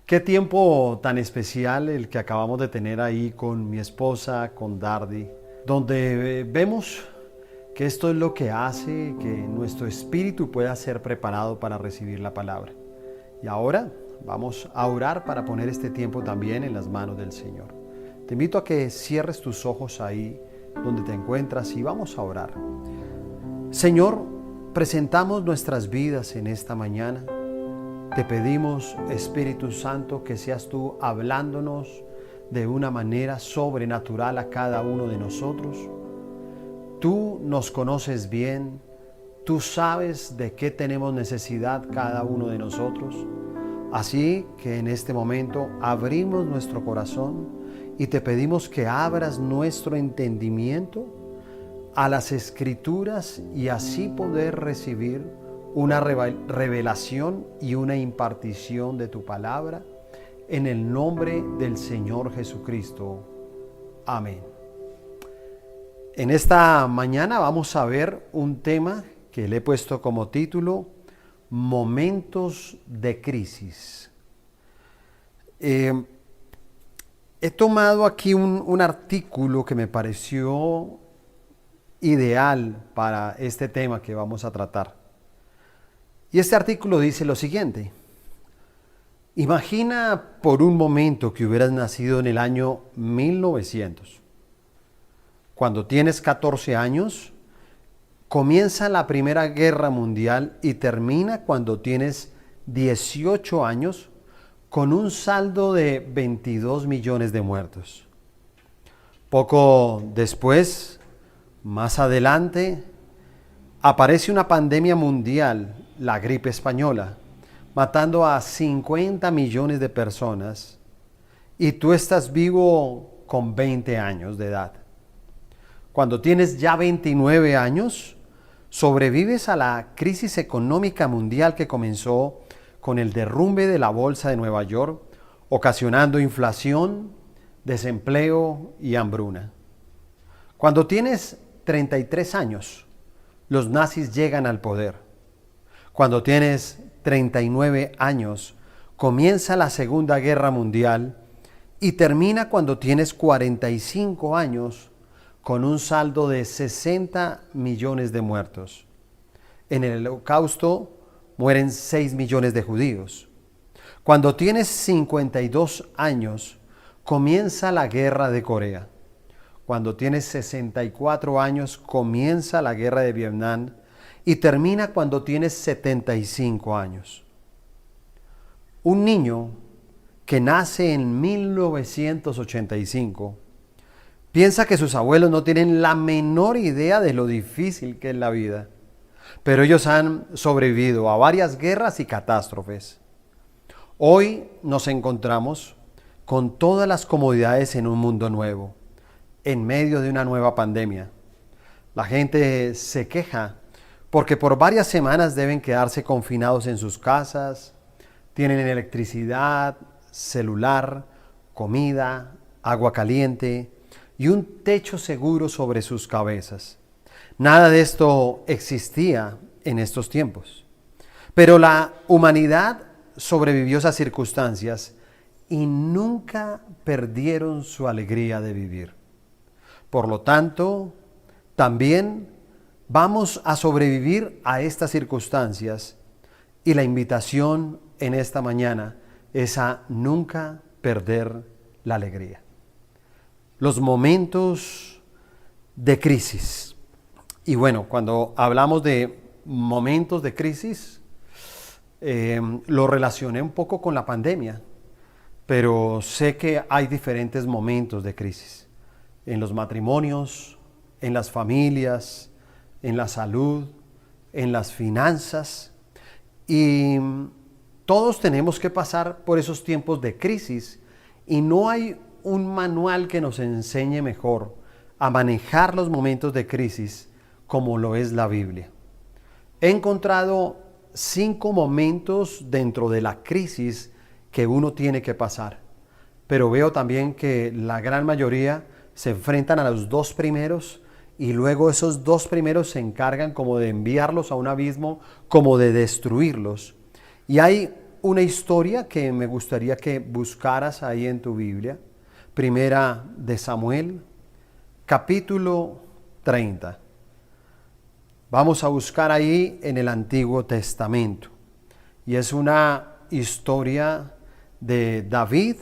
Qué tiempo tan especial el que acabamos de tener ahí con mi esposa, con Dardi, donde vemos que esto es lo que hace que nuestro espíritu pueda ser preparado para recibir la palabra. Y ahora vamos a orar para poner este tiempo también en las manos del Señor. Te invito a que cierres tus ojos ahí donde te encuentras y vamos a orar. Señor, presentamos nuestras vidas en esta mañana. Te pedimos, Espíritu Santo, que seas tú hablándonos de una manera sobrenatural a cada uno de nosotros. Tú nos conoces bien, tú sabes de qué tenemos necesidad cada uno de nosotros. Así que en este momento abrimos nuestro corazón y te pedimos que abras nuestro entendimiento a las Escrituras y así poder recibir una revelación y una impartición de tu palabra en el nombre del Señor Jesucristo. Amén. En esta mañana vamos a ver un tema que le he puesto como título Momentos de crisis. He tomado aquí un artículo que me pareció ideal para este tema que vamos a tratar. Y este artículo dice lo siguiente: imagina por un momento que hubieras nacido en el año 1900. Cuando tienes 14 años, comienza la Primera Guerra Mundial y termina cuando tienes 18 años con un saldo de 22 millones de muertos. Poco después, más adelante, aparece una pandemia mundial, la gripe española, matando a 50 millones de personas y tú estás vivo con 20 años de edad. Cuando tienes ya 29 años, sobrevives a la crisis económica mundial que comenzó con el derrumbe de la bolsa de Nueva York, ocasionando inflación, desempleo y hambruna. Cuando tienes 33 años, los nazis llegan al poder. Cuando tienes 39 años, comienza la Segunda Guerra Mundial y termina cuando tienes 45 años con un saldo de 60 millones de muertos. En el Holocausto mueren 6 millones de judíos. Cuando tienes 52 años, comienza la Guerra de Corea. Cuando tienes 64 años, comienza la Guerra de Vietnam y termina cuando tienes 75 años. Un niño que nace en 1985 piensa que sus abuelos no tienen la menor idea de lo difícil que es la vida, pero ellos han sobrevivido a varias guerras y catástrofes. Hoy nos encontramos con todas las comodidades en un mundo nuevo, en medio de una nueva pandemia. La gente se queja porque por varias semanas deben quedarse confinados en sus casas, tienen electricidad, celular, comida, agua caliente y un techo seguro sobre sus cabezas. Nada de esto existía en estos tiempos. Pero la humanidad sobrevivió esas circunstancias y nunca perdieron su alegría de vivir. Por lo tanto, también vamos a sobrevivir a estas circunstancias y la invitación en esta mañana es a nunca perder la alegría. Los momentos de crisis. Y bueno, cuando hablamos de momentos de crisis, lo relacioné un poco con la pandemia, pero sé que hay diferentes momentos de crisis. En los matrimonios, en las familias, en la salud, en las finanzas. Y todos tenemos que pasar por esos tiempos de crisis y no hay un manual que nos enseñe mejor a manejar los momentos de crisis como lo es la Biblia. He encontrado 5 momentos dentro de la crisis que uno tiene que pasar, pero veo también que la gran mayoría se enfrentan a los 2 primeros y luego esos 2 primeros se encargan como de enviarlos a un abismo, como de destruirlos. Y hay una historia que me gustaría que buscaras ahí en tu Biblia. Primera de Samuel, capítulo 30. Vamos a buscar ahí en el Antiguo Testamento. Y es una historia de David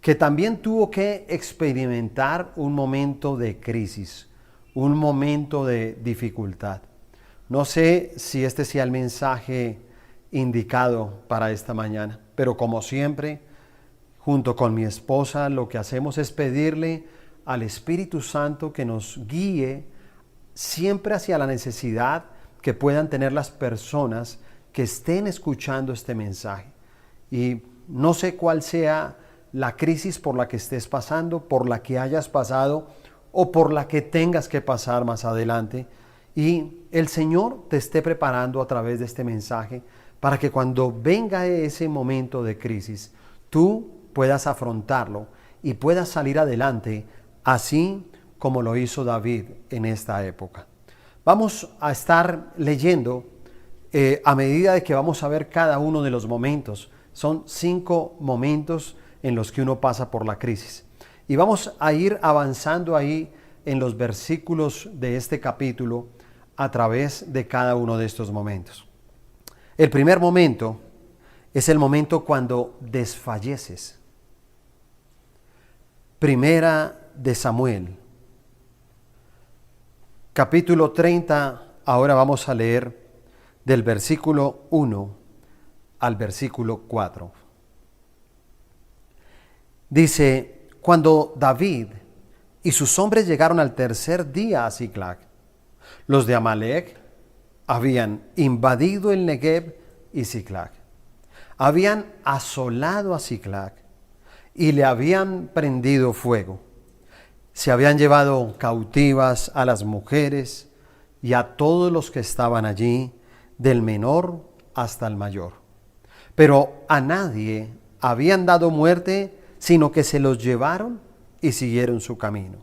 que también tuvo que experimentar un momento de crisis, un momento de dificultad. No sé si este sea el mensaje indicado para esta mañana, pero como siempre, junto con mi esposa, lo que hacemos es pedirle al Espíritu Santo que nos guíe siempre hacia la necesidad que puedan tener las personas que estén escuchando este mensaje. Y no sé cuál sea la crisis por la que estés pasando, por la que hayas pasado o por la que tengas que pasar más adelante. Y el Señor te esté preparando a través de este mensaje para que cuando venga ese momento de crisis, tú puedas afrontarlo y puedas salir adelante, así como lo hizo David en esta época. Vamos a estar leyendo a medida de que vamos a ver cada uno de los momentos. Son 5 momentos en los que uno pasa por la crisis. Y vamos a ir avanzando ahí en los versículos de este capítulo a través de cada uno de estos momentos. El primer momento es el momento cuando desfalleces. Primera de Samuel, capítulo 30, ahora vamos a leer del versículo 1 al versículo 4. Dice, cuando David y sus hombres llegaron al tercer día a Siclag, los de Amalec habían invadido el Negev y Siclag. Habían asolado a Siclag y le habían prendido fuego. Se habían llevado cautivas a las mujeres y a todos los que estaban allí, del menor hasta el mayor. Pero a nadie habían dado muerte, sino que se los llevaron y siguieron su camino.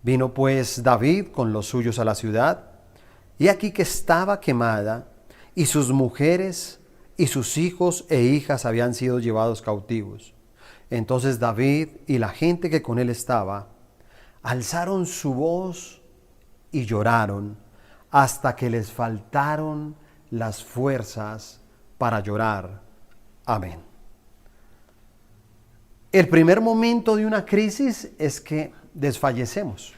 Vino pues David con los suyos a la ciudad, y aquí que estaba quemada, y sus mujeres y sus hijos e hijas habían sido llevados cautivos. Entonces David y la gente que con él estaba, alzaron su voz y lloraron hasta que les faltaron las fuerzas para llorar. Amén. El primer momento de una crisis es que desfallecemos.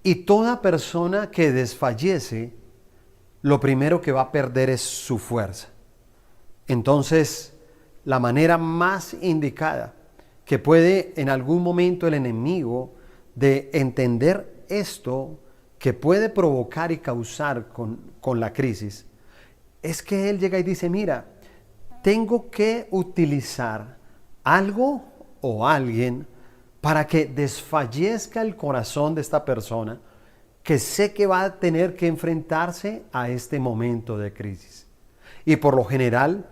Y toda persona que desfallece, lo primero que va a perder es su fuerza. Entonces, la manera más indicada que puede en algún momento el enemigo de entender esto que puede provocar y causar con la crisis, es que él llega y dice, mira, tengo que utilizar algo o alguien para que desfallezca el corazón de esta persona que sé que va a tener que enfrentarse a este momento de crisis. Y por lo general,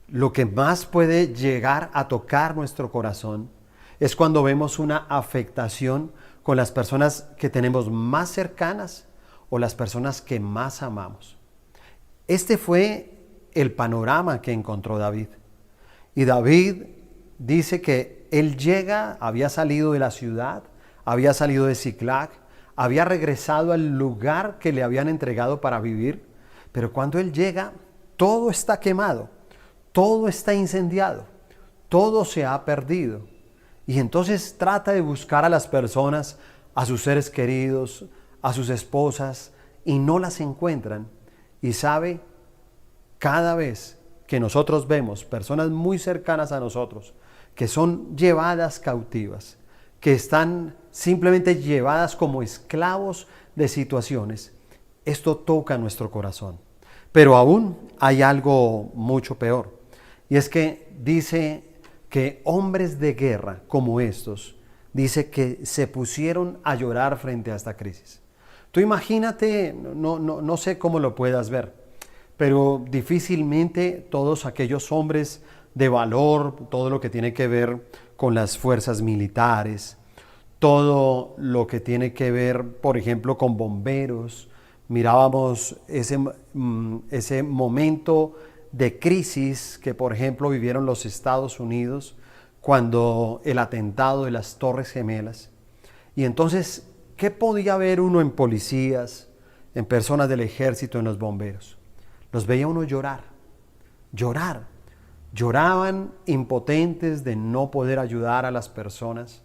lo que más puede llegar a tocar nuestro corazón es cuando vemos una afectación con las personas que tenemos más cercanas o las personas que más amamos. Este fue el panorama que encontró David. Y David dice que él llega, había salido de la ciudad, había salido de Siclag, había regresado al lugar que le habían entregado para vivir, pero cuando él llega, todo está quemado, todo está incendiado, todo se ha perdido. Y entonces trata de buscar a las personas, a sus seres queridos, a sus esposas, y no las encuentran. Y sabe, cada vez que nosotros vemos personas muy cercanas a nosotros, que son llevadas cautivas, que están simplemente llevadas como esclavos de situaciones, esto toca nuestro corazón. Pero aún hay algo mucho peor, y es que dice que hombres de guerra como estos, dice que se pusieron a llorar frente a esta crisis. Tú imagínate, no sé cómo lo puedas ver, pero difícilmente todos aquellos hombres de valor, todo lo que tiene que ver con las fuerzas militares, todo lo que tiene que ver, por ejemplo, con bomberos. Mirábamos ese momento de crisis que, por ejemplo, vivieron los Estados Unidos cuando el atentado de las Torres Gemelas. Y entonces, ¿qué podía ver uno en policías, en personas del ejército, en los bomberos? Los veía uno llorar, llorar. Lloraban impotentes de no poder ayudar a las personas,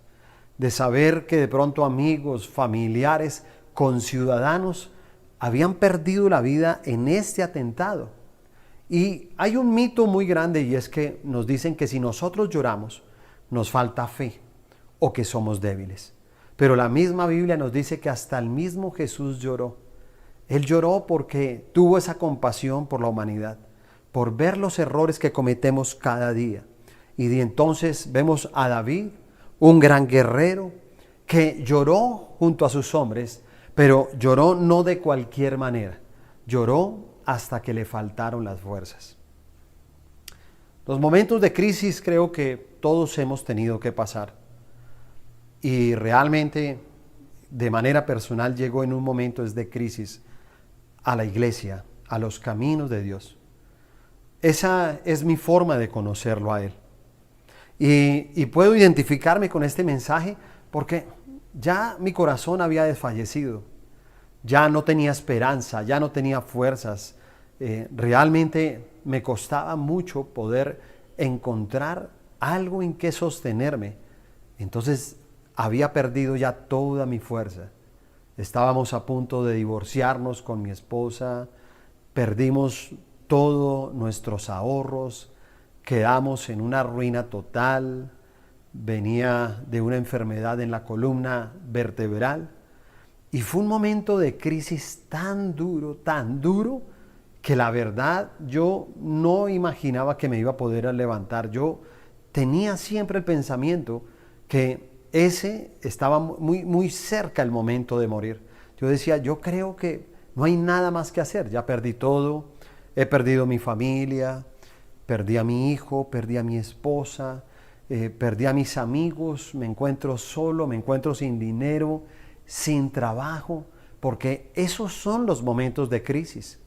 de saber que de pronto amigos, familiares, conciudadanos habían perdido la vida en este atentado. Y hay un mito muy grande, y es que nos dicen que si nosotros lloramos, nos falta fe o que somos débiles. Pero la misma Biblia nos dice que hasta el mismo Jesús lloró. Él lloró porque tuvo esa compasión por la humanidad, por ver los errores que cometemos cada día. Y de entonces vemos a David, un gran guerrero, que lloró junto a sus hombres, pero lloró no de cualquier manera. Lloró hasta que le faltaron las fuerzas. Los momentos de crisis creo que todos hemos tenido que pasar. Y realmente, de manera personal, llegó en un momento de crisis a la iglesia, a los caminos de Dios. Esa es mi forma de conocerlo a Él. Y puedo identificarme con este mensaje porque ya mi corazón había desfallecido. Ya no tenía esperanza, ya no tenía fuerzas. Realmente me costaba mucho poder encontrar algo en que sostenerme. Entonces había perdido ya toda mi fuerza. Estábamos a punto de divorciarnos con mi esposa, perdimos todos nuestros ahorros, quedamos en una ruina total, venía de una enfermedad en la columna vertebral y fue un momento de crisis tan duro, que la verdad yo no imaginaba que me iba a poder levantar. Yo tenía siempre el pensamiento que ese estaba muy cerca el momento de morir. Yo decía, yo creo que no hay nada más que hacer, ya perdí todo, he perdido mi familia, perdí a mi hijo, perdí a mi esposa, perdí a mis amigos, me encuentro solo, me encuentro sin dinero, sin trabajo, porque esos son los momentos de crisis.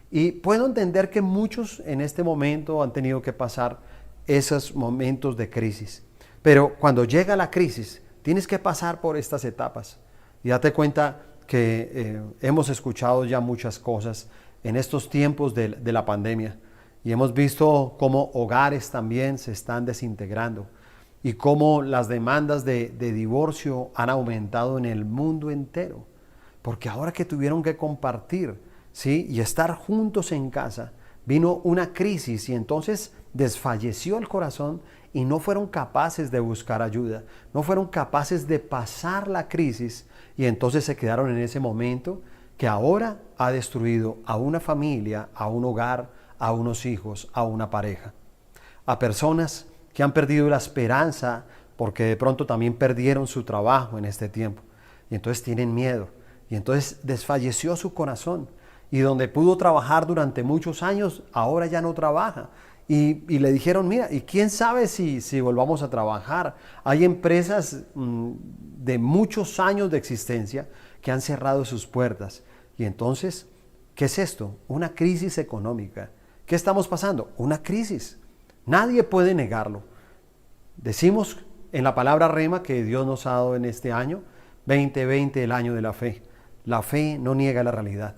Y puedo entender que muchos en este momento han tenido que pasar esos momentos de crisis. Pero cuando llega la crisis, tienes que pasar por estas etapas. Y date cuenta que hemos escuchado ya muchas cosas en estos tiempos de la pandemia. Y hemos visto cómo hogares también se están desintegrando. Y cómo las demandas de divorcio han aumentado en el mundo entero. Porque ahora que tuvieron que compartir, ¿sí?, y estar juntos en casa, vino una crisis y entonces desfalleció el corazón y no fueron capaces de buscar ayuda, no fueron capaces de pasar la crisis y entonces se quedaron en ese momento que ahora ha destruido a una familia, a un hogar, a unos hijos, a una pareja, a personas que han perdido la esperanza porque de pronto también perdieron su trabajo en este tiempo y entonces tienen miedo y entonces desfalleció su corazón. Y donde pudo trabajar durante muchos años, ahora ya no trabaja. Y le dijeron, mira, ¿y quién sabe si volvamos a trabajar? Hay empresas de muchos años de existencia que han cerrado sus puertas. Y entonces, ¿qué es esto? Una crisis económica. ¿Qué estamos pasando? Una crisis. Nadie puede negarlo. Decimos en la palabra rema que Dios nos ha dado en este año, 2020, el año de la fe. La fe no niega la realidad.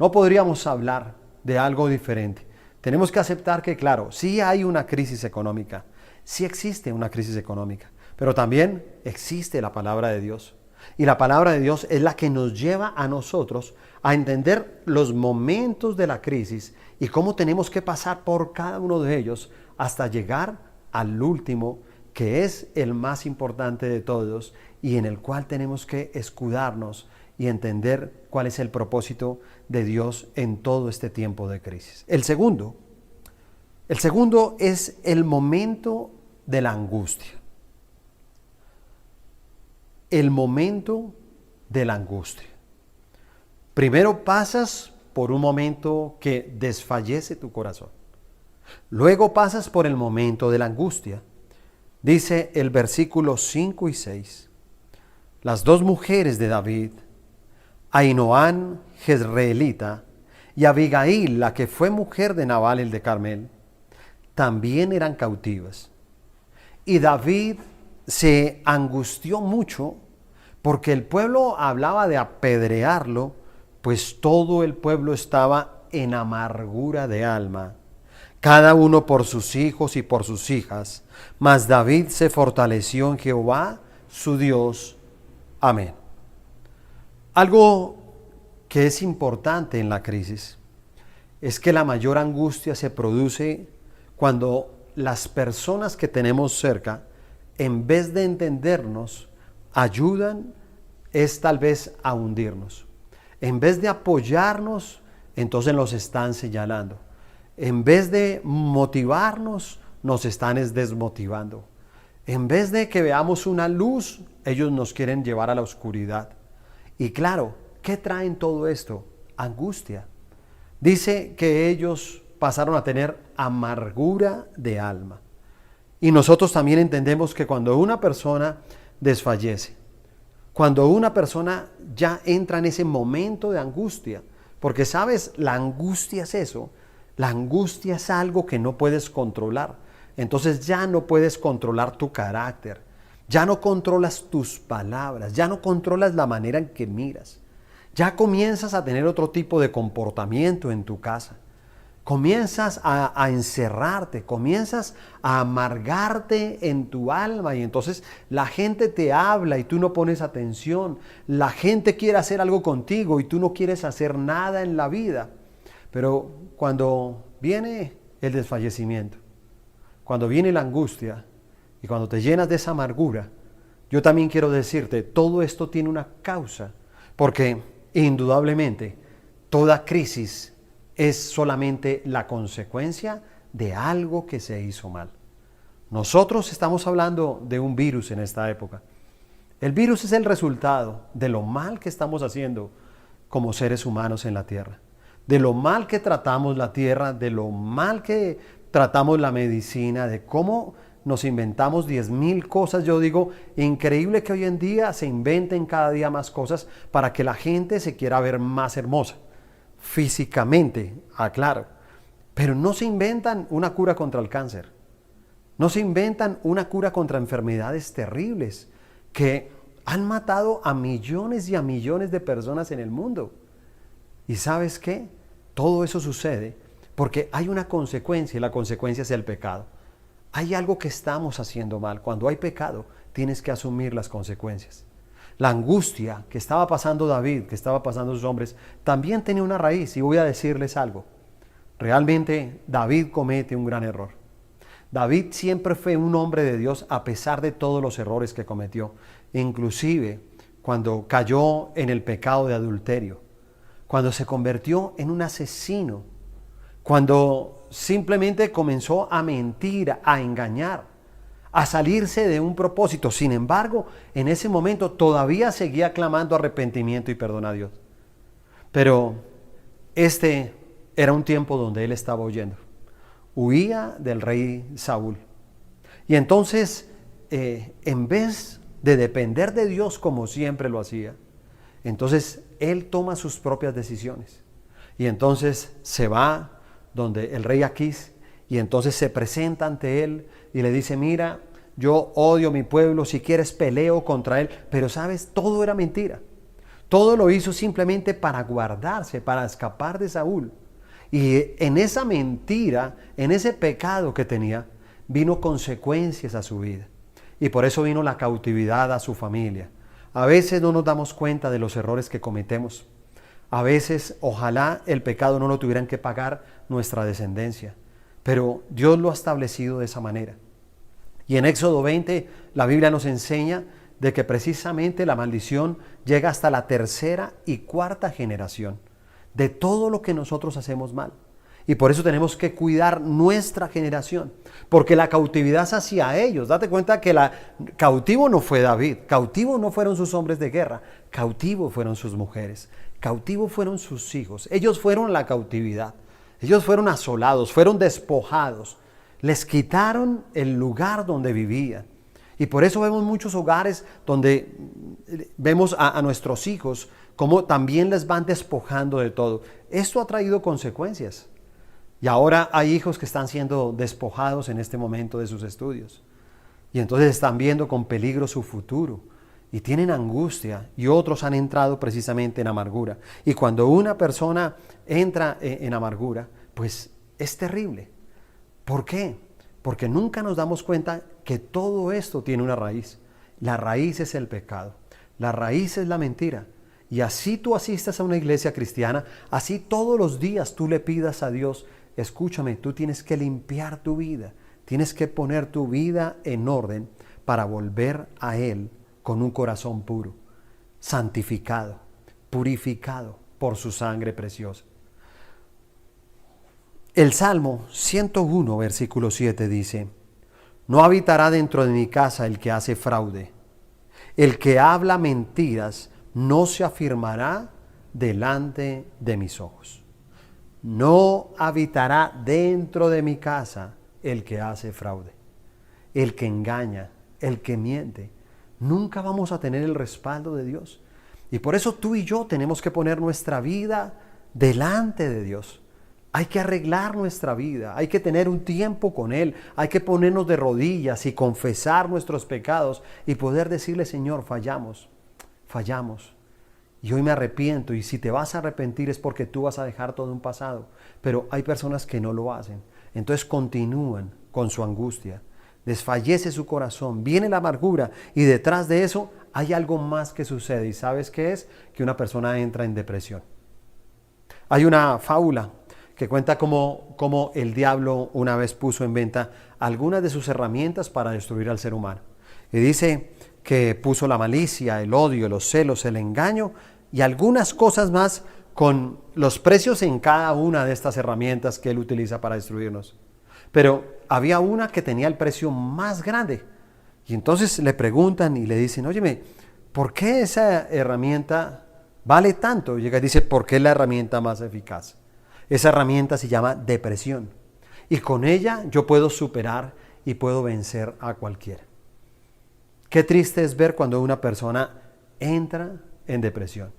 No podríamos hablar de algo diferente. Tenemos que aceptar que, claro, sí hay una crisis económica, sí existe una crisis económica, pero también existe la palabra de Dios. Y la palabra de Dios es la que nos lleva a nosotros a entender los momentos de la crisis y cómo tenemos que pasar por cada uno de ellos hasta llegar al último, que es el más importante de todos y en el cual tenemos que escudarnos y entender cuál es el propósito de Dios en todo este tiempo de crisis. El segundo es el momento de la angustia. El momento de la angustia. Primero pasas por un momento que desfallece tu corazón. Luego pasas por el momento de la angustia. Dice el versículo 5 y 6. Las dos mujeres de David, Ahinoam jezreelita y Abigail, la que fue mujer de Nabal el de Carmel, también eran cautivas. Y David se angustió mucho porque el pueblo hablaba de apedrearlo, pues todo el pueblo estaba en amargura de alma, cada uno por sus hijos y por sus hijas. Mas David se fortaleció en Jehová, su Dios. Amén. Algo que es importante en la crisis es que la mayor angustia se produce cuando las personas que tenemos cerca, en vez de entendernos, ayudan, es tal vez a hundirnos. En vez de apoyarnos, entonces nos están señalando. En vez de motivarnos, nos están desmotivando. En vez de que veamos una luz, ellos nos quieren llevar a la oscuridad. Y claro, ¿qué traen todo esto? Angustia. Dice que ellos pasaron a tener amargura de alma. Y nosotros también entendemos que cuando una persona desfallece, cuando una persona ya entra en ese momento de angustia, porque sabes, la angustia es eso, la angustia es algo que no puedes controlar. Entonces ya no puedes controlar tu carácter, ya no controlas tus palabras, ya no controlas la manera en que miras. Ya comienzas a tener otro tipo de comportamiento en tu casa. Comienzas a encerrarte, comienzas a amargarte en tu alma y entonces la gente te habla y tú no pones atención. La gente quiere hacer algo contigo y tú no quieres hacer nada en la vida. Pero cuando viene el desfallecimiento, cuando viene la angustia y cuando te llenas de esa amargura, yo también quiero decirte, todo esto tiene una causa, porque indudablemente toda crisis es solamente la consecuencia de algo que se hizo mal. Nosotros estamos hablando de un virus en esta época. El virus es el resultado de lo mal que estamos haciendo como seres humanos en la tierra, de lo mal que tratamos la tierra, de lo mal que tratamos la medicina, de cómo nos inventamos 10,000 cosas. Yo digo, increíble que hoy en día se inventen cada día más cosas para que la gente se quiera ver más hermosa. Físicamente, aclaro, pero no se inventan una cura contra el cáncer, no se inventan una cura contra enfermedades terribles que han matado a millones y a millones de personas en el mundo. ¿Y sabes qué? Todo eso sucede porque hay una consecuencia y la consecuencia es el pecado. Hay algo que estamos haciendo mal. Cuando hay pecado, tienes que asumir las consecuencias. La angustia que estaba pasando David, que estaba pasando sus hombres, también tenía una raíz y voy a decirles algo. Realmente David comete un gran error. David siempre fue un hombre de Dios a pesar de todos los errores que cometió, inclusive cuando cayó en el pecado de adulterio, cuando se convirtió en un asesino, cuando simplemente comenzó a mentir, a engañar, a salirse de un propósito. Sin embargo, en ese momento todavía seguía clamando arrepentimiento y perdón a Dios. Pero este era un tiempo donde él estaba huyendo. Huía del rey Saúl. Y entonces, en vez de depender de Dios como siempre lo hacía, entonces él toma sus propias decisiones. Y entonces se va donde el rey Aquís y entonces se presenta ante él y le dice, mira, yo odio a mi pueblo, si quieres peleo contra él. Pero sabes, todo era mentira. Todo lo hizo simplemente para guardarse, para escapar de Saúl. Y en esa mentira, en ese pecado que tenía, vino consecuencias a su vida. Y por eso vino la cautividad a su familia. A veces no nos damos cuenta de los errores que cometemos. A veces, ojalá el pecado no lo tuvieran que pagar nuestra descendencia. Pero Dios lo ha establecido de esa manera. Y en Éxodo 20, la Biblia nos enseña de que precisamente la maldición llega hasta la tercera y cuarta generación de todo lo que nosotros hacemos mal. Y por eso tenemos que cuidar nuestra generación, porque la cautividad es hacia ellos. Date cuenta que cautivo no fue David, cautivo no fueron sus hombres de guerra, cautivo fueron sus mujeres, cautivo fueron sus hijos. Ellos fueron la cautividad, ellos fueron asolados, fueron despojados, les quitaron el lugar donde vivían. Y por eso vemos muchos hogares donde vemos a nuestros hijos cómo también les van despojando de todo. Esto ha traído consecuencias. Y ahora hay hijos que están siendo despojados en este momento de sus estudios. Y entonces están viendo con peligro su futuro. Y tienen angustia. Y otros han entrado precisamente en amargura. Y cuando una persona entra en amargura, pues es terrible. ¿Por qué? Porque nunca nos damos cuenta que todo esto tiene una raíz. La raíz es el pecado. La raíz es la mentira. Y así tú asistas a una iglesia cristiana, así todos los días tú le pidas a Dios, escúchame, tú tienes que limpiar tu vida, tienes que poner tu vida en orden para volver a Él con un corazón puro, santificado, purificado por su sangre preciosa. El Salmo 101, versículo 7 dice, no habitará dentro de mi casa el que hace fraude, el que habla mentiras no se afirmará delante de mis ojos. No habitará dentro de mi casa el que hace fraude, el que engaña, el que miente. Nunca vamos a tener el respaldo de Dios. Y por eso tú y yo tenemos que poner nuestra vida delante de Dios. Hay que arreglar nuestra vida, hay que tener un tiempo con Él, hay que ponernos de rodillas y confesar nuestros pecados y poder decirle, Señor, fallamos. Y hoy me arrepiento, y si te vas a arrepentir es porque tú vas a dejar todo un pasado. Pero hay personas que no lo hacen. Entonces continúan con su angustia. Desfallece su corazón, viene la amargura y detrás de eso hay algo más que sucede. ¿Y sabes qué es? Que una persona entra en depresión. Hay una fábula que cuenta cómo el diablo una vez puso en venta algunas de sus herramientas para destruir al ser humano. Y dice que puso la malicia, el odio, los celos, el engaño y algunas cosas más con los precios en cada una de estas herramientas que él utiliza para destruirnos. Pero había una que tenía el precio más grande. Y entonces le preguntan y le dicen, óyeme, ¿por qué esa herramienta vale tanto? Y llega y dice, porque es la herramienta más eficaz. Esa herramienta se llama depresión. Y con ella yo puedo superar y puedo vencer a cualquiera. Qué triste es ver cuando una persona entra en depresión.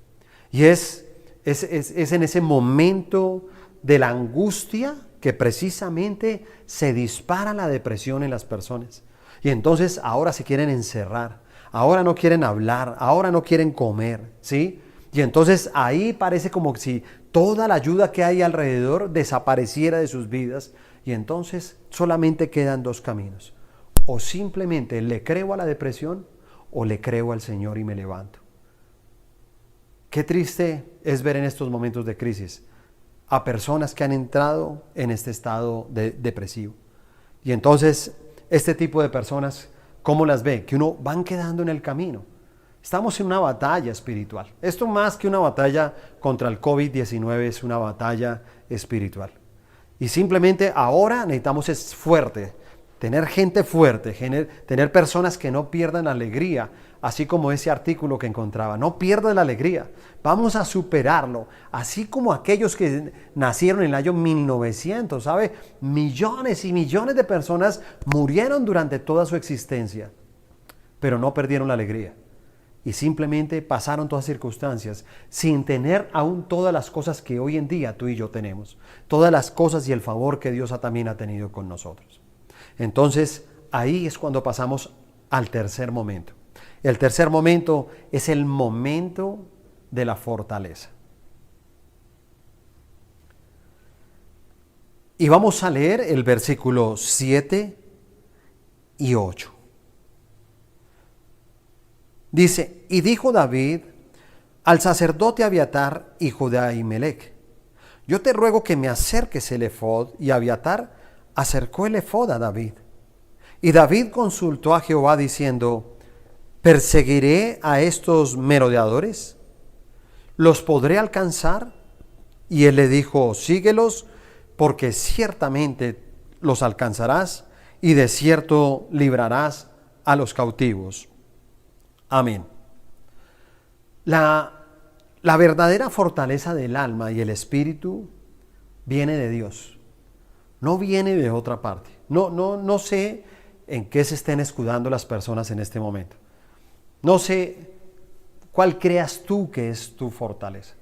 Y es en ese momento de la angustia que precisamente se dispara la depresión en las personas. Y entonces ahora se quieren encerrar, ahora no quieren hablar, ahora no quieren comer, ¿sí? Y entonces ahí parece como si toda la ayuda que hay alrededor desapareciera de sus vidas. Y entonces solamente quedan dos caminos. O simplemente le creo a la depresión o le creo al Señor y me levanto. Qué triste es ver en estos momentos de crisis a personas que han entrado en este estado depresivo. Y entonces este tipo de personas, ¿cómo las ve? Que uno van quedando en el camino. Estamos en una batalla espiritual. Esto más que una batalla contra el COVID-19 es una batalla espiritual. Y simplemente ahora necesitamos es fuerte. Tener gente fuerte, tener personas que no pierdan alegría, así como ese artículo que encontraba. No pierdan la alegría, vamos a superarlo. Así como aquellos que nacieron en el año 1900, ¿sabe? Millones y millones de personas murieron durante toda su existencia, pero no perdieron la alegría. Y simplemente pasaron todas circunstancias sin tener aún todas las cosas que hoy en día tú y yo tenemos. Todas las cosas y el favor que Dios también ha tenido con nosotros. Entonces, ahí es cuando pasamos al tercer momento. El tercer momento es el momento de la fortaleza. Y vamos a leer el versículo 7 y 8. Dice, y dijo David al sacerdote Abiatar, hijo de Ahimelech, yo te ruego que me acerques el efod, y Abiatar acercó el efod a David. Y David consultó a Jehová diciendo, ¿perseguiré a estos merodeadores? ¿Los podré alcanzar? Y él le dijo, síguelos, porque ciertamente los alcanzarás, y de cierto librarás a los cautivos. Amén. La verdadera fortaleza del alma y el espíritu viene de Dios. No viene de otra parte. No sé en qué se estén escudando las personas en este momento. No sé ¿Cuál creas tú que es tu fortaleza?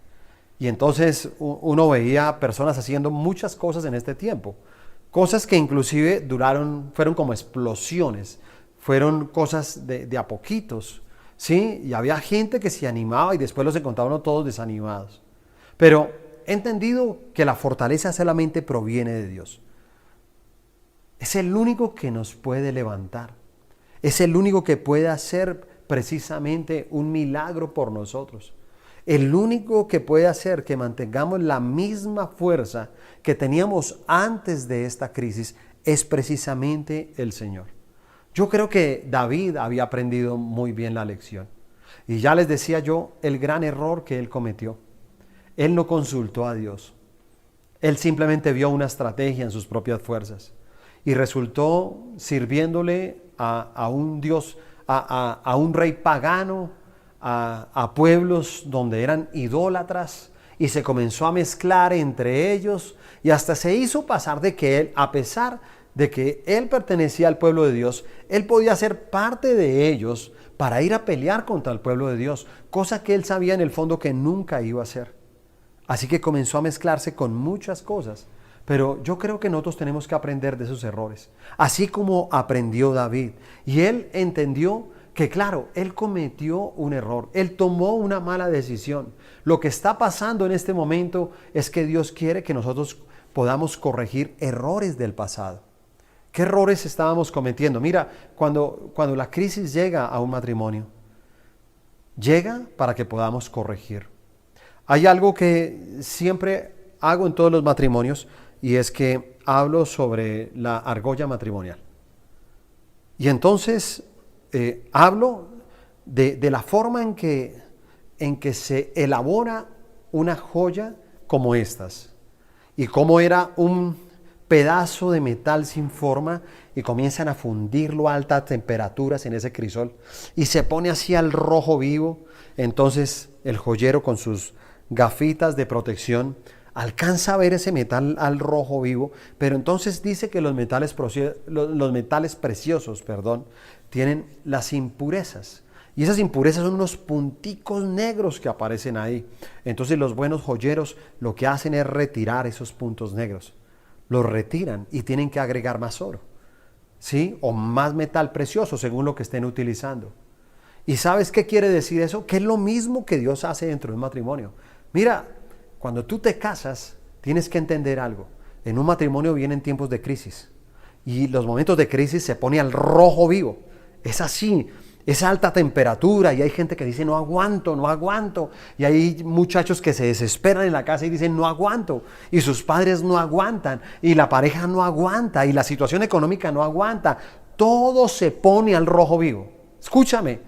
Y entonces uno veía personas haciendo muchas cosas en este tiempo. Cosas que inclusive fueron como explosiones. Fueron cosas de a poquitos, ¿sí? Y había gente que se animaba y después los encontraban todos desanimados. Pero he entendido que la fortaleza solamente proviene de Dios. Es el único que nos puede levantar. Es el único que puede hacer precisamente un milagro por nosotros. El único que puede hacer que mantengamos la misma fuerza que teníamos antes de esta crisis es precisamente el Señor. Yo creo que David había aprendido muy bien la lección. Y ya les decía yo el gran error que él cometió. Él no consultó a Dios. Él simplemente vio una estrategia en sus propias fuerzas. Y resultó sirviéndole a un Dios, a un rey pagano, a pueblos donde eran idólatras, y se comenzó a mezclar entre ellos y hasta se hizo pasar de que él, a pesar de que él pertenecía al pueblo de Dios, él podía ser parte de ellos para ir a pelear contra el pueblo de Dios, cosa que él sabía en el fondo que nunca iba a hacer. Así que comenzó a mezclarse con muchas cosas. Pero yo creo que nosotros tenemos que aprender de esos errores, así como aprendió David. Y él entendió que, claro, él cometió un error, él tomó una mala decisión. Lo que está pasando en este momento es que Dios quiere que nosotros podamos corregir errores del pasado. ¿Qué errores estábamos cometiendo? Mira, cuando la crisis llega a un matrimonio, llega para que podamos corregir. Hay algo que siempre hago en todos los matrimonios, y es que hablo sobre la argolla matrimonial. Y entonces hablo de la forma en que se elabora una joya como estas. Y cómo era un pedazo de metal sin forma y comienzan a fundirlo a altas temperaturas en ese crisol. Y se pone así al rojo vivo. Entonces el joyero con sus gafitas de protección alcanza a ver ese metal al rojo vivo, pero entonces dice que los metales preciosos, tienen las impurezas. Y esas impurezas son unos punticos negros que aparecen ahí. Entonces los buenos joyeros lo que hacen es retirar esos puntos negros. Los retiran y tienen que agregar más oro, ¿sí? O más metal precioso según lo que estén utilizando. ¿Y sabes qué quiere decir eso? Que es lo mismo que Dios hace dentro de un matrimonio. Mira, cuando tú te casas, tienes que entender algo. En un matrimonio vienen tiempos de crisis. Y los momentos de crisis se pone al rojo vivo. Es así, es alta temperatura. Y hay gente que dice, no aguanto, no aguanto. Y hay muchachos que se desesperan en la casa y dicen, no aguanto. Y sus padres no aguantan. Y la pareja no aguanta. Y la situación económica no aguanta. Todo se pone al rojo vivo. Escúchame,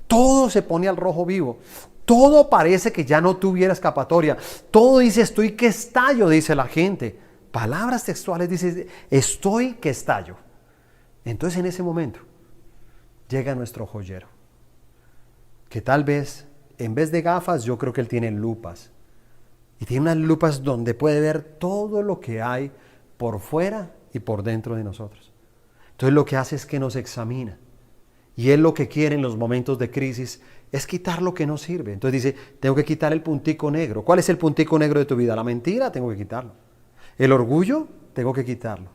todo se pone al rojo vivo. Todo parece que ya no tuviera escapatoria. Todo dice, estoy que estallo, dice la gente. Palabras textuales dice, estoy que estallo. Entonces en ese momento llega nuestro joyero, que tal vez, en vez de gafas, yo creo que él tiene lupas. Y tiene unas lupas donde puede ver todo lo que hay por fuera y por dentro de nosotros. Entonces lo que hace es que nos examina. Y él lo que quiere en los momentos de crisis es quitar lo que no sirve. Entonces dice, tengo que quitar el puntico negro. ¿Cuál es el puntico negro de tu vida? La mentira, tengo que quitarlo. El orgullo, tengo que quitarlo.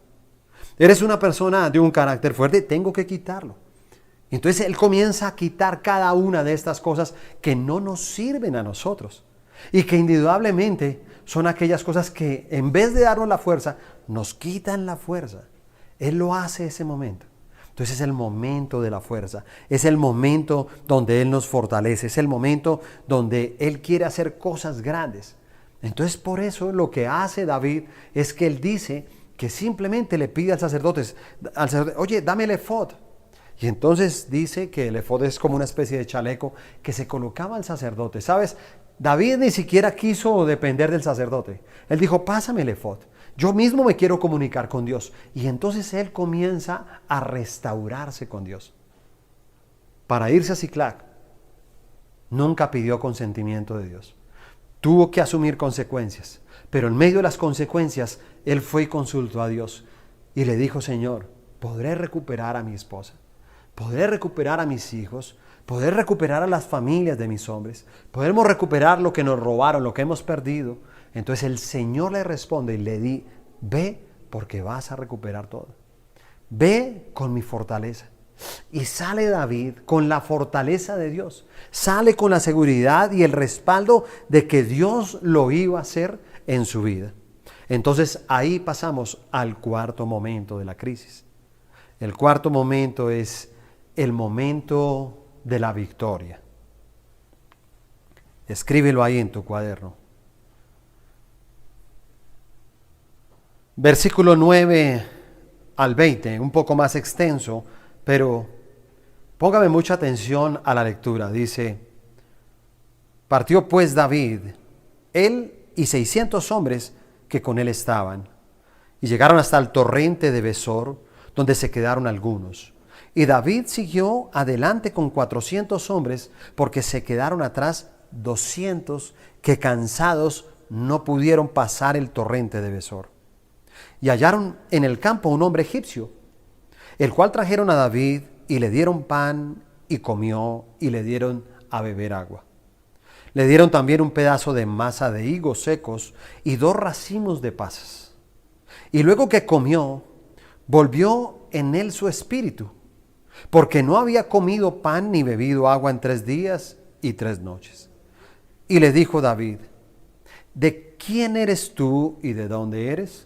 Eres una persona de un carácter fuerte, tengo que quitarlo. Entonces él comienza a quitar cada una de estas cosas que no nos sirven a nosotros. Y que indudablemente son aquellas cosas que en vez de darnos la fuerza, nos quitan la fuerza. Él lo hace ese momento. Entonces es el momento de la fuerza, es el momento donde Él nos fortalece, es el momento donde Él quiere hacer cosas grandes. Entonces por eso lo que hace David es que él dice que simplemente le pide al sacerdote, oye, dame el efod. Y entonces dice que el efod es como una especie de chaleco que se colocaba al sacerdote. ¿Sabes? David ni siquiera quiso depender del sacerdote. Él dijo, pásame el efod. Yo mismo me quiero comunicar con Dios. Y entonces él comienza a restaurarse con Dios. Para irse a Siclag, nunca pidió consentimiento de Dios. Tuvo que asumir consecuencias. Pero en medio de las consecuencias, él fue y consultó a Dios. Y le dijo, Señor, ¿podré recuperar a mi esposa? poder recuperar a mis hijos, poder recuperar a las familias de mis hombres, podemos recuperar lo que nos robaron, lo que hemos perdido. Entonces el Señor le responde y le di, ve porque vas a recuperar todo. Ve con mi fortaleza. Y sale David con la fortaleza de Dios. Sale con la seguridad y el respaldo de que Dios lo iba a hacer en su vida. Entonces ahí pasamos al cuarto momento de la crisis. El cuarto momento es el momento de la victoria. Escríbelo ahí en tu cuaderno. Versículo 9 al 20, un poco más extenso, pero póngame mucha atención a la lectura. Dice, partió pues David, él y 600 hombres que con él estaban, y llegaron hasta el torrente de Besor, donde se quedaron algunos. Y David siguió adelante con 400 hombres, porque se quedaron atrás 200 que cansados no pudieron pasar el torrente de Besor. Y hallaron en el campo un hombre egipcio, el cual trajeron a David y le dieron pan y comió y le dieron a beber agua. Le dieron también un pedazo de masa de higos secos y 2 racimos de pasas. Y luego que comió, volvió en él su espíritu, porque no había comido pan ni bebido agua en 3 días y 3 noches. Y le dijo David, ¿de quién eres tú y de dónde eres?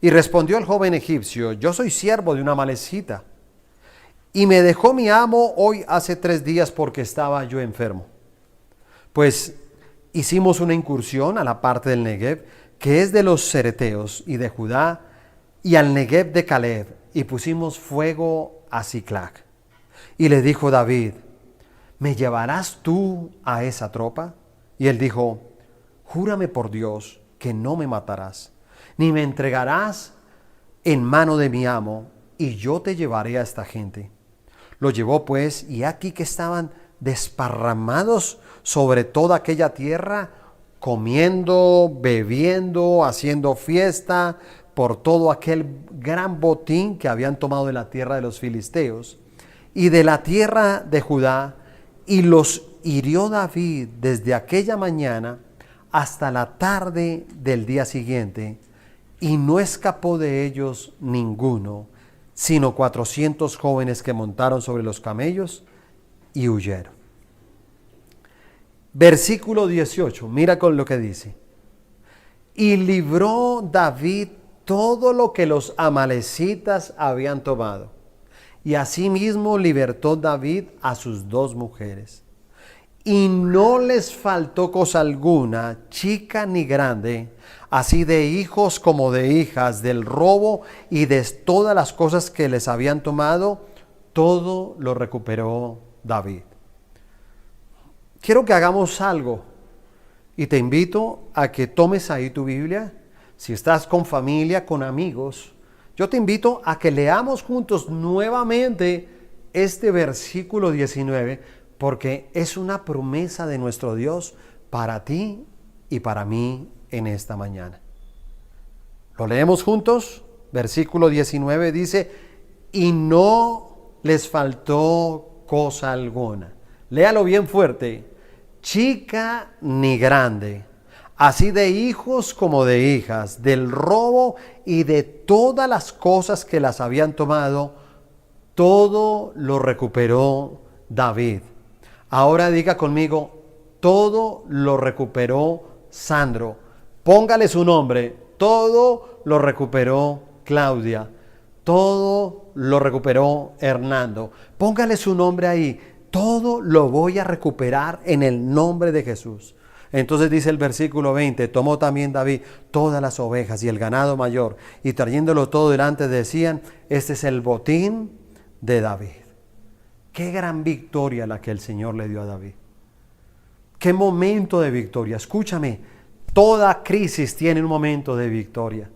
Y respondió el joven egipcio, yo soy siervo de una amalecita, y me dejó mi amo hoy hace 3 días porque estaba yo enfermo. Pues hicimos una incursión a la parte del Negev, que es de los cereteos y de Judá, y al Negev de Caleb, y pusimos fuego a Siclac. Y le dijo David, ¿me llevarás tú a esa tropa? Y él dijo, júrame por Dios que no me matarás, ni me entregarás en mano de mi amo, y yo te llevaré a esta gente. Lo llevó pues, y aquí que estaban desparramados sobre toda aquella tierra, comiendo, bebiendo, haciendo fiesta, por todo aquel gran botín que habían tomado de la tierra de los filisteos y de la tierra de Judá, y los hirió David desde aquella mañana hasta la tarde del día siguiente, y no escapó de ellos ninguno, sino 400 jóvenes que montaron sobre los camellos y huyeron. Versículo 18, mira con lo que dice. Y libró David todo lo que los amalecitas habían tomado, y asimismo libertó David a sus 2 mujeres. Y no les faltó cosa alguna, chica ni grande, así de hijos como de hijas, del robo y de todas las cosas que les habían tomado, todo lo recuperó David. Quiero que hagamos algo y te invito a que tomes ahí tu Biblia. Si estás con familia, con amigos, yo te invito a que leamos juntos nuevamente este versículo 19, porque es una promesa de nuestro Dios para ti y para mí en esta mañana. ¿Lo leemos juntos? Versículo 19 dice, y no les faltó cosa alguna. Léalo bien fuerte. Chica ni grande, así de hijos como de hijas, del robo y de todas las cosas que las habían tomado, todo lo recuperó David. Ahora diga conmigo, todo lo recuperó Sandro. Póngale su nombre, todo lo recuperó Claudia, todo lo recuperó Hernando. Póngale su nombre ahí, todo lo voy a recuperar en el nombre de Jesús. Entonces dice el versículo 20, tomó también David todas las ovejas y el ganado mayor, y trayéndolo todo delante decían, este es el botín de David. Qué gran victoria la que el Señor le dio a David. Qué momento de victoria. Escúchame, toda crisis tiene un momento de victoria.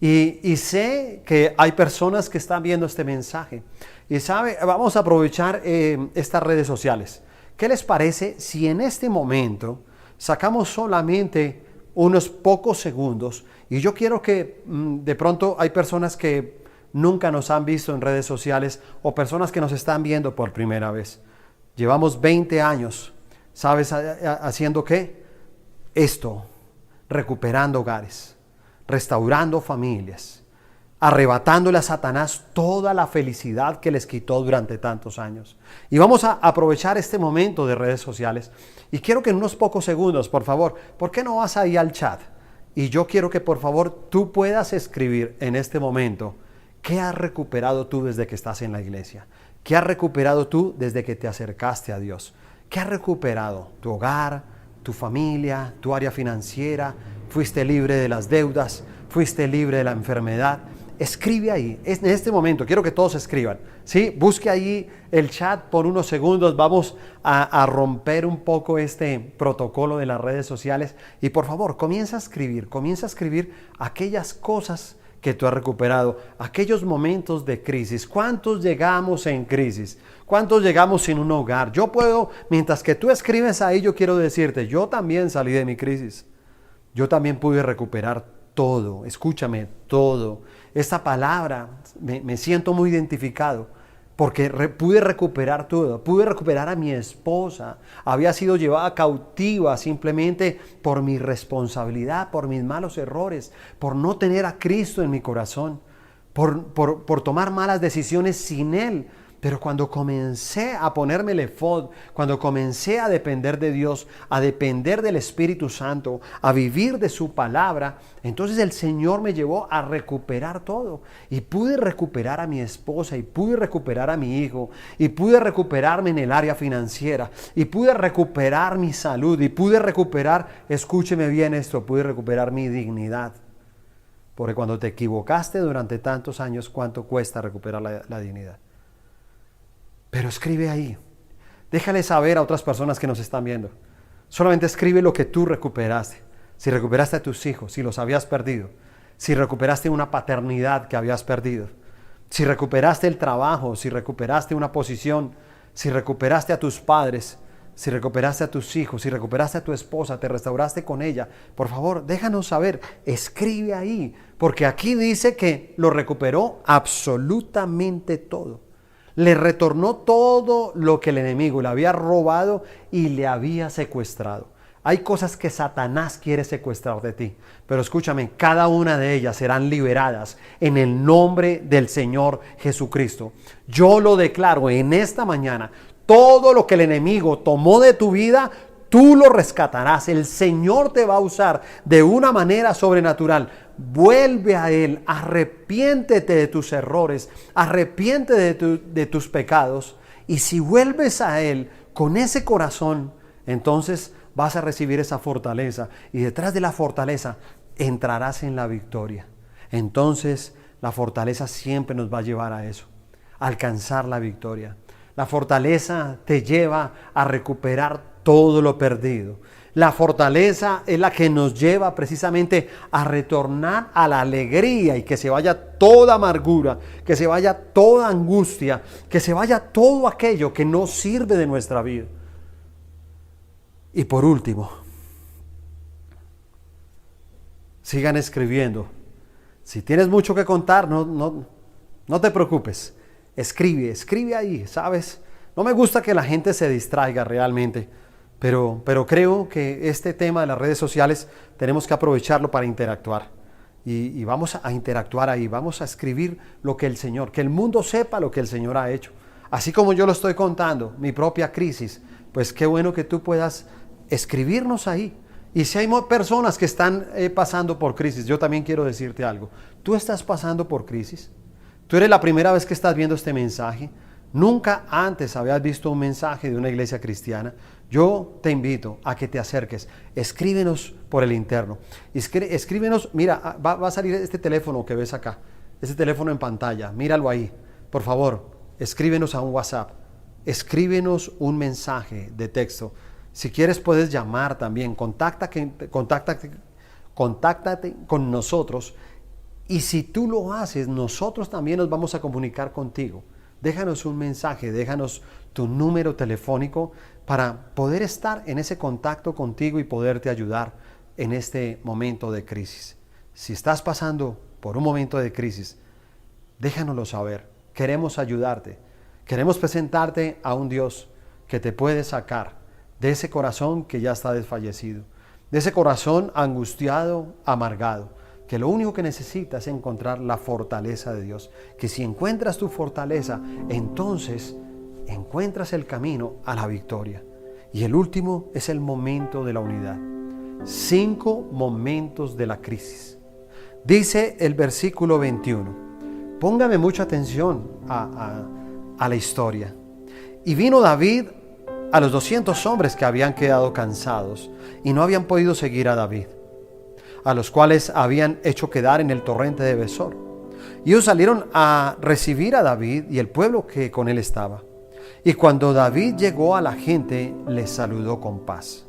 Y sé que hay personas que están viendo este mensaje. Y sabe, vamos a aprovechar estas redes sociales. ¿Qué les parece si en este momento sacamos solamente unos pocos segundos? Y yo quiero que de pronto hay personas que nunca nos han visto en redes sociales o personas que nos están viendo por primera vez. Llevamos 20 años, ¿sabes haciendo qué? Esto, recuperando hogares, restaurando familias, arrebatándole a Satanás toda la felicidad que les quitó durante tantos años. Y vamos a aprovechar este momento de redes sociales. Y quiero que en unos pocos segundos, por favor, ¿por qué no vas ahí al chat? Y yo quiero que por favor tú puedas escribir en este momento, ¿qué has recuperado tú desde que estás en la iglesia? ¿Qué has recuperado tú desde que te acercaste a Dios? ¿Qué has recuperado? ¿Tu hogar, tu familia, tu área financiera? ¿Fuiste libre de las deudas? ¿Fuiste libre de la enfermedad? Escribe ahí, en este momento, quiero que todos escriban, ¿sí? Busque ahí el chat por unos segundos, vamos a romper un poco este protocolo de las redes sociales y por favor, comienza a escribir aquellas cosas que tú has recuperado, aquellos momentos de crisis. ¿Cuántos llegamos en crisis? ¿Cuántos llegamos sin un hogar? Yo puedo, mientras que tú escribes ahí, yo quiero decirte, yo también salí de mi crisis, yo también pude recuperar todo, escúchame, todo. Esta palabra me siento muy identificado porque pude recuperar todo, pude recuperar a mi esposa, había sido llevada cautiva simplemente por mi responsabilidad, por mis malos errores, por no tener a Cristo en mi corazón, por tomar malas decisiones sin Él. Pero cuando comencé a ponerme el efod, cuando comencé a depender de Dios, a depender del Espíritu Santo, a vivir de su palabra, entonces el Señor me llevó a recuperar todo. Y pude recuperar a mi esposa, y pude recuperar a mi hijo, y pude recuperarme en el área financiera, y pude recuperar mi salud, y pude recuperar, escúcheme bien esto, pude recuperar mi dignidad. Porque cuando te equivocaste durante tantos años, ¿cuánto cuesta recuperar la dignidad? Pero escribe ahí. Déjale saber a otras personas que nos están viendo. Solamente escribe lo que tú recuperaste. Si recuperaste a tus hijos, si los habías perdido. Si recuperaste una paternidad que habías perdido. Si recuperaste el trabajo, si recuperaste una posición. Si recuperaste a tus padres. Si recuperaste a tus hijos, si recuperaste a tu esposa, te restauraste con ella. Por favor, déjanos saber. Escribe ahí. Porque aquí dice que lo recuperó absolutamente todo. Le retornó todo lo que el enemigo le había robado y le había secuestrado. Hay cosas que Satanás quiere secuestrar de ti, pero escúchame, cada una de ellas serán liberadas en el nombre del Señor Jesucristo. Yo lo declaro en esta mañana, todo lo que el enemigo tomó de tu vida, tú lo rescatarás. El Señor te va a usar de una manera sobrenatural. Vuelve a Él, arrepiéntete de tus errores, arrepiéntete de tus pecados. Y si vuelves a Él con ese corazón, entonces vas a recibir esa fortaleza. Y detrás de la fortaleza entrarás en la victoria. Entonces la fortaleza siempre nos va a llevar a eso, a alcanzar la victoria. La fortaleza te lleva a recuperar todo lo perdido. La fortaleza es la que nos lleva precisamente a retornar a la alegría y que se vaya toda amargura, que se vaya toda angustia, que se vaya todo aquello que no sirve de nuestra vida. Y por último, sigan escribiendo. Si tienes mucho que contar, no te preocupes. Escribe ahí, ¿sabes? No me gusta que la gente se distraiga realmente. Pero creo que este tema de las redes sociales tenemos que aprovecharlo para interactuar. Y vamos a interactuar ahí, vamos a escribir lo que el Señor, que el mundo sepa lo que el Señor ha hecho. Así como yo lo estoy contando, mi propia crisis, pues qué bueno que tú puedas escribirnos ahí. Y si hay personas que están pasando por crisis, yo también quiero decirte algo. ¿Tú estás pasando por crisis? ¿Tú eres la primera vez que estás viendo este mensaje? ¿Nunca antes habías visto un mensaje de una iglesia cristiana? Yo te invito a que te acerques. Escríbenos por el interno. Escríbenos, mira, va a salir este teléfono que ves acá. Este teléfono en pantalla, míralo ahí. Por favor, escríbenos a un WhatsApp. Escríbenos un mensaje de texto. Si quieres puedes llamar también. Contáctate con nosotros. Y si tú lo haces, nosotros también nos vamos a comunicar contigo. Déjanos un mensaje, déjanos tu número telefónico para poder estar en ese contacto contigo y poderte ayudar en este momento de crisis. Si estás pasando por un momento de crisis, Déjanoslo saber. Queremos ayudarte. Queremos presentarte a un Dios que te puede sacar de ese corazón que ya está desfallecido, de ese corazón angustiado, amargado, que lo único que necesitas es encontrar la fortaleza de Dios. Que si encuentras tu fortaleza, entonces encuentras el camino a la victoria. Y el último es el momento de la unidad. 5 momentos de la crisis. Dice el versículo 21. Póngame mucha atención a la historia. Y vino David a los 200 hombres que habían quedado cansados y no habían podido seguir a David, a los cuales habían hecho quedar en el torrente de Besor. Y ellos salieron a recibir a David y el pueblo que con él estaba. Y cuando David llegó a la gente, les saludó con paz.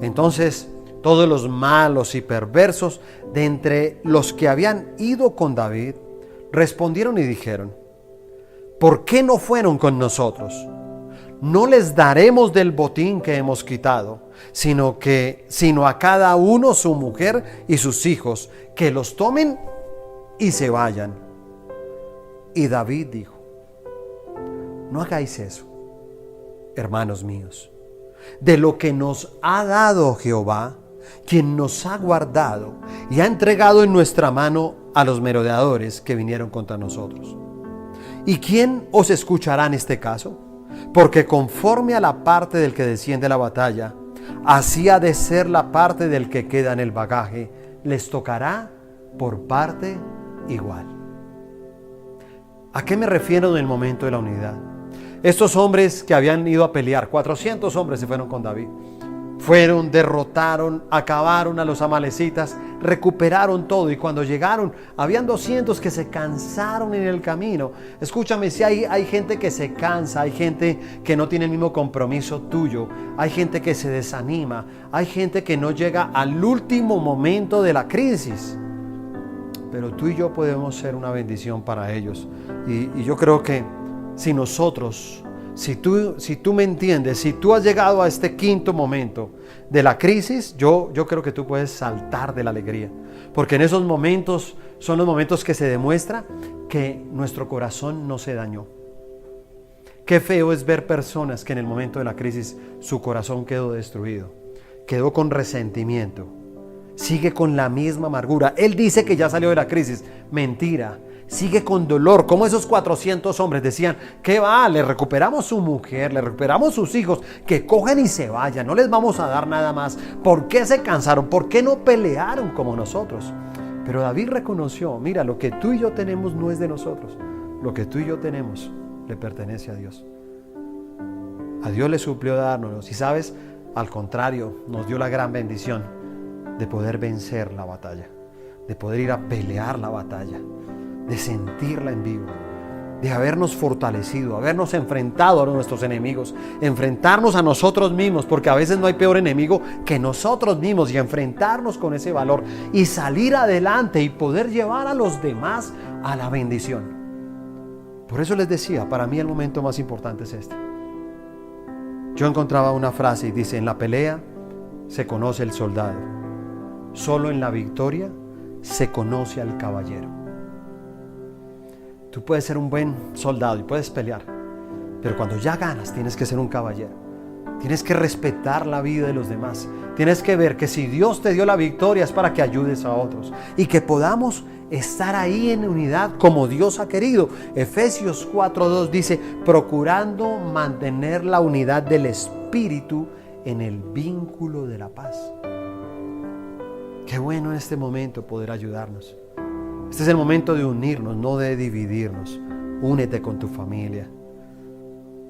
Entonces todos los malos y perversos de entre los que habían ido con David respondieron y dijeron: ¿por qué no fueron con nosotros? No les daremos del botín que hemos quitado, sino a cada uno su mujer y sus hijos, que los tomen y se vayan. Y David dijo: no hagáis eso, hermanos míos. De lo que nos ha dado Jehová, quien nos ha guardado y ha entregado en nuestra mano a los merodeadores que vinieron contra nosotros. ¿Y quién os escuchará en este caso? Porque conforme a la parte del que desciende a la batalla, así ha de ser la parte del que queda en el bagaje, les tocará por parte igual. ¿A qué me refiero en el momento de la unidad? Estos hombres que habían ido a pelear, 400 hombres se fueron con David. Fueron, derrotaron, acabaron a los amalecitas, recuperaron todo. Y cuando llegaron, habían 200 que se cansaron en el camino. Escúchame, si hay gente que se cansa, hay gente que no tiene el mismo compromiso tuyo, hay gente que se desanima, hay gente que no llega al último momento de la crisis. Pero tú y yo podemos ser una bendición para ellos. Y yo creo que si nosotros... Si tú me entiendes, si tú has llegado a este quinto momento de la crisis, yo creo que tú puedes saltar de la alegría. Porque en esos momentos son los momentos que se demuestra que nuestro corazón no se dañó. Qué feo es ver personas que en el momento de la crisis su corazón quedó destruido, quedó con resentimiento, sigue con la misma amargura. Él dice que ya salió de la crisis. Mentira. Sigue con dolor, como esos 400 hombres decían: ¿qué va? Le recuperamos su mujer, le recuperamos sus hijos, que cogen y se vayan, no les vamos a dar nada más. ¿Por qué se cansaron? ¿Por qué no pelearon como nosotros? Pero David reconoció: mira, lo que tú y yo tenemos no es de nosotros, lo que tú y yo tenemos le pertenece a Dios. A Dios le suplió dárnoslo, y sabes, al contrario, nos dio la gran bendición de poder vencer la batalla, de poder ir a pelear la batalla, de sentirla en vivo, de habernos fortalecido, habernos enfrentado a nuestros enemigos, enfrentarnos a nosotros mismos, porque a veces no hay peor enemigo que nosotros mismos, y enfrentarnos con ese valor y salir adelante y poder llevar a los demás a la bendición. Por eso les decía, para mí el momento más importante es este. Yo encontraba una frase y dice: en la pelea se conoce el soldado, solo en la victoria se conoce al caballero. Tú puedes ser un buen soldado y puedes pelear, pero cuando ya ganas tienes que ser un caballero. Tienes que respetar la vida de los demás. Tienes que ver que si Dios te dio la victoria es para que ayudes a otros y que podamos estar ahí en unidad como Dios ha querido. Efesios 4:2 dice: procurando mantener la unidad del Espíritu en el vínculo de la paz. Qué bueno en este momento poder ayudarnos. Este es el momento de unirnos, no de dividirnos. Únete con tu familia,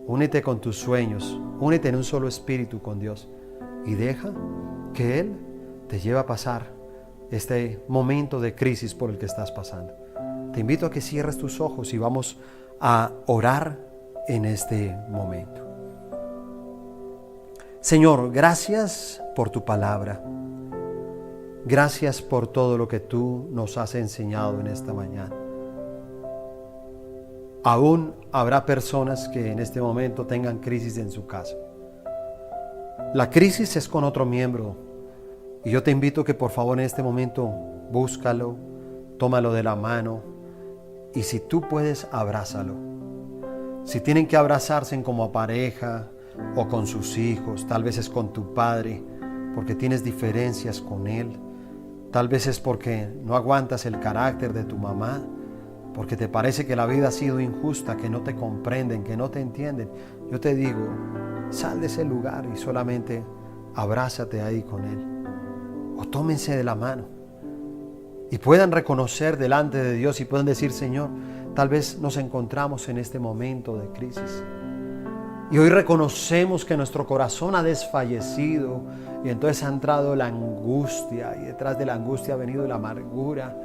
únete con tus sueños, únete en un solo espíritu con Dios y deja que Él te lleve a pasar este momento de crisis por el que estás pasando. Te invito a que cierres tus ojos y vamos a orar en este momento. Señor, gracias por tu palabra. Gracias por todo lo que tú nos has enseñado en esta mañana. Aún habrá personas que en este momento tengan crisis en su casa. La crisis es con otro miembro y yo te invito que por favor en este momento búscalo, tómalo de la mano Y si tú puedes, abrázalo. Si tienen que abrazarse como pareja o con sus hijos, tal vez es con tu padre, porque tienes diferencias con él. Tal vez es porque no aguantas el carácter de tu mamá, porque te parece que la vida ha sido injusta, que no te comprenden, que no te entienden. Yo te digo, sal de ese lugar y solamente abrázate ahí con él. O tómense de la mano y puedan reconocer delante de Dios y puedan decir: Señor, tal vez nos encontramos en este momento de crisis. Y hoy reconocemos que nuestro corazón ha desfallecido y entonces ha entrado la angustia, y detrás de la angustia ha venido la amargura.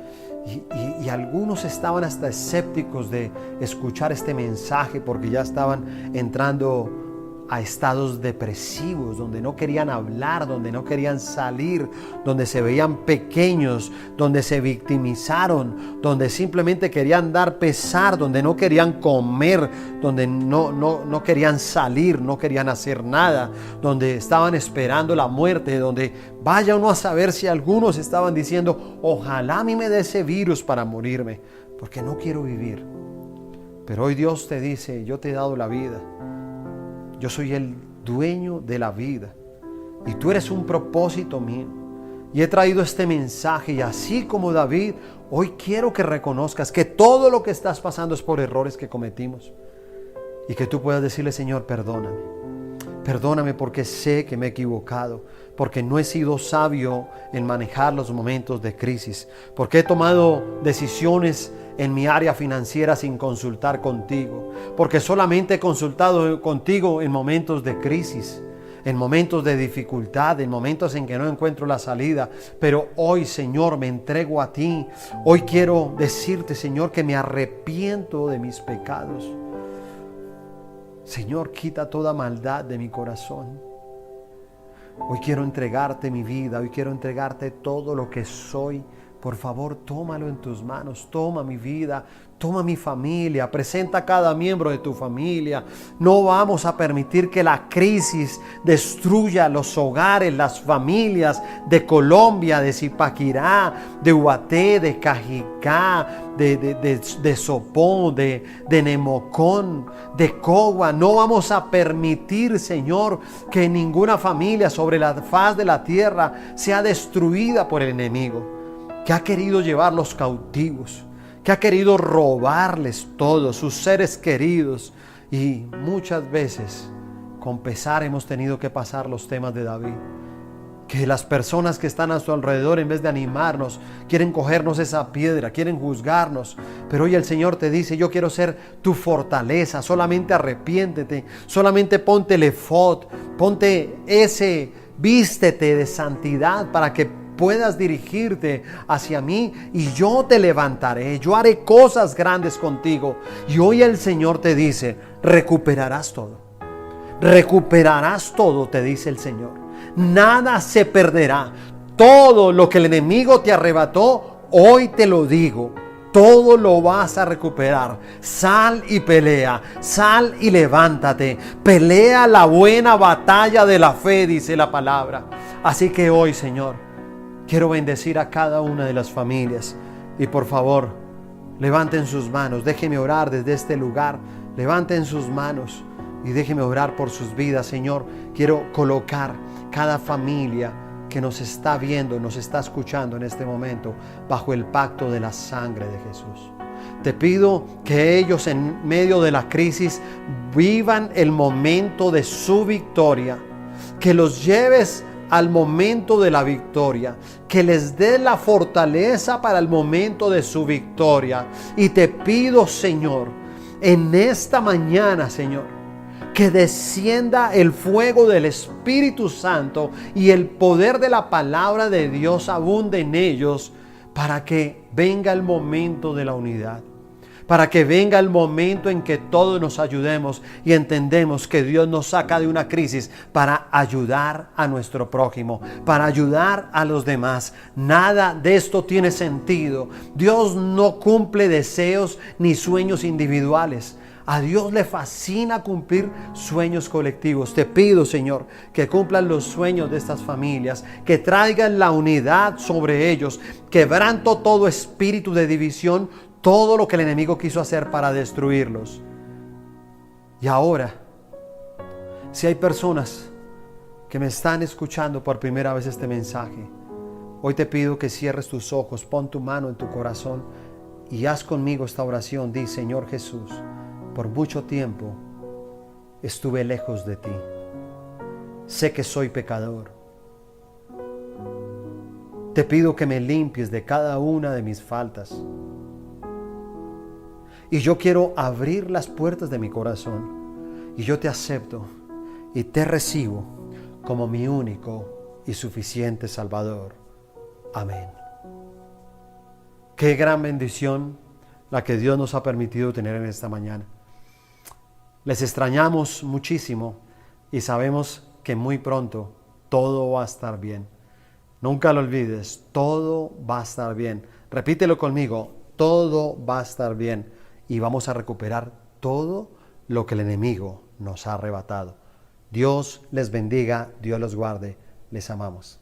Y algunos estaban hasta escépticos de escuchar este mensaje porque ya estaban entrando a estados depresivos, donde no querían hablar, donde no querían salir, donde se veían pequeños, donde se victimizaron, donde simplemente querían dar pesar, donde no querían comer, donde no querían salir, no querían hacer nada, donde estaban esperando la muerte, donde vaya uno a saber si algunos estaban diciendo: ojalá a mí me dé ese virus para morirme, porque no quiero vivir. Pero hoy Dios te dice: yo te he dado la vida. Yo soy el dueño de la vida y tú eres un propósito mío. Y he traído este mensaje, y así como David, hoy quiero que reconozcas que todo lo que estás pasando es por errores que cometimos. Y que tú puedas decirle: Señor, perdóname. Perdóname porque sé que me he equivocado, porque no he sido sabio en manejar los momentos de crisis, porque he tomado decisiones en mi área financiera sin consultar contigo, porque solamente he consultado contigo en momentos de crisis, en momentos de dificultad, en momentos en que no encuentro la salida. Pero hoy, Señor, me entrego a ti. Hoy quiero decirte, Señor, que me arrepiento de mis pecados. Señor, quita toda maldad de mi corazón. Hoy quiero entregarte mi vida, hoy quiero entregarte todo lo que soy. Por favor, tómalo en tus manos, toma mi vida, toma mi familia, presenta a cada miembro de tu familia. No vamos a permitir que la crisis destruya los hogares, las familias de Colombia, de Zipaquirá, de Ubaté, de Cajicá, de Sopón, de Nemocón, de Cogua. No vamos a permitir, Señor, que ninguna familia sobre la faz de la tierra sea destruida por el enemigo, que ha querido llevarlos cautivos, que ha querido robarles todo, sus seres queridos. Y muchas veces, con pesar, hemos tenido que pasar los temas de David, que las personas que están a su alrededor, en vez de animarnos, quieren cogernos esa piedra, quieren juzgarnos. Pero hoy el Señor te dice: yo quiero ser tu fortaleza. Solamente arrepiéntete, solamente ponte el efod, vístete de santidad para que puedas dirigirte hacia mí, y yo te levantaré, yo haré cosas grandes contigo. Y hoy el Señor te dice: recuperarás todo, te dice el Señor. Nada se perderá. Todo lo que el enemigo te arrebató, hoy te lo digo, todo lo vas a recuperar. Sal y pelea, sal y levántate, pelea la buena batalla de la fe, dice la palabra. Así que hoy, Señor, quiero bendecir a cada una de las familias. Y por favor, levanten sus manos. Déjeme orar desde este lugar. Levanten sus manos y déjeme orar por sus vidas, Señor. Quiero colocar cada familia que nos está viendo, nos está escuchando en este momento, bajo el pacto de la sangre de Jesús. Te pido que ellos, en medio de la crisis, vivan el momento de su victoria. Que los lleves al momento de la victoria, que les dé la fortaleza para el momento de su victoria. Y te pido, Señor, en esta mañana, Señor, que descienda el fuego del Espíritu Santo y el poder de la palabra de Dios abunde en ellos, para que venga el momento de la unidad, para que venga el momento en que todos nos ayudemos y entendemos que Dios nos saca de una crisis para ayudar a nuestro prójimo, para ayudar a los demás. Nada de esto tiene sentido. Dios no cumple deseos ni sueños individuales. A Dios le fascina cumplir sueños colectivos. Te pido, Señor, que cumplan los sueños de estas familias, que traigan la unidad sobre ellos. Quebranto todo espíritu de división. todo lo que el enemigo quiso hacer para destruirlos. Y ahora, si hay personas que me están escuchando por primera vez este mensaje, hoy te pido que cierres tus ojos, pon tu mano en tu corazón y haz conmigo esta oración. Di: Señor Jesús, por mucho tiempo estuve lejos de ti. Sé que soy pecador. Te pido que me limpies de cada una de mis faltas. Y yo quiero abrir las puertas de mi corazón. Y yo te acepto y te recibo como mi único y suficiente Salvador. Amén. Qué gran bendición la que Dios nos ha permitido tener en esta mañana. Les extrañamos muchísimo y sabemos que muy pronto todo va a estar bien. Nunca lo olvides, todo va a estar bien. Repítelo conmigo: todo va a estar bien y vamos a recuperar todo lo que el enemigo nos ha arrebatado. Dios les bendiga, Dios los guarde, les amamos.